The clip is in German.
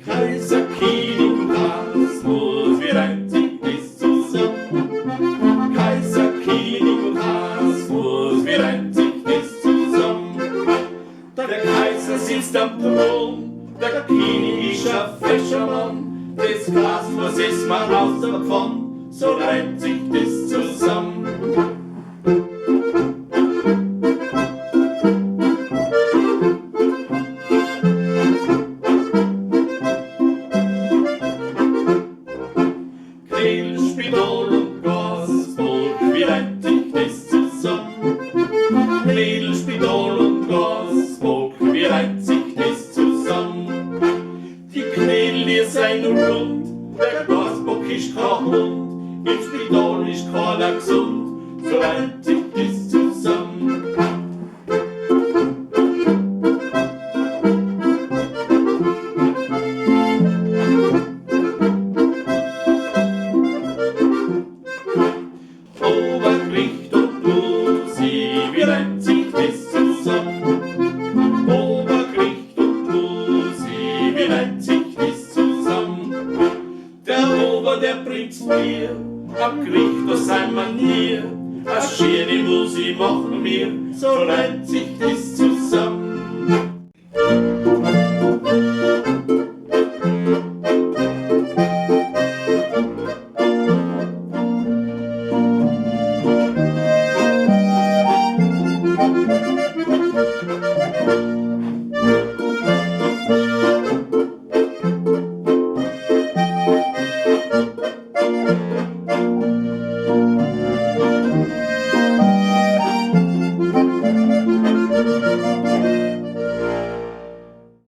Kaiser, Kinig und Kasmuas, wir reimt sich das zusammen. Kaiser, Kinig und Kasmuas, wir reimt sich das zusammen. Der Kaiser sitzt am Thron, der Kinig ist ein fescher Mann. Das Kasmuas ist mal raus davon, so reimt sich das zusammen. Spidol und Gasburg, wie reimt sich das zusammen? Mädel, Spidol und Gasburg, wie reimt sich das zusammen? Die Knädel, die seien rund, der Gasburg ist kein Hund, im Spidol ist keiner gesund, so reimt sich das zusammen. Obergericht und Lusi, wie reimt sich das zusammen? Obergericht und Lusi, wie reimt sich das zusammen? Der Ober, der bringt's mir, am Gericht aus seiner Manier, a schöne Musi machen wir, so reimt sich das zusammen.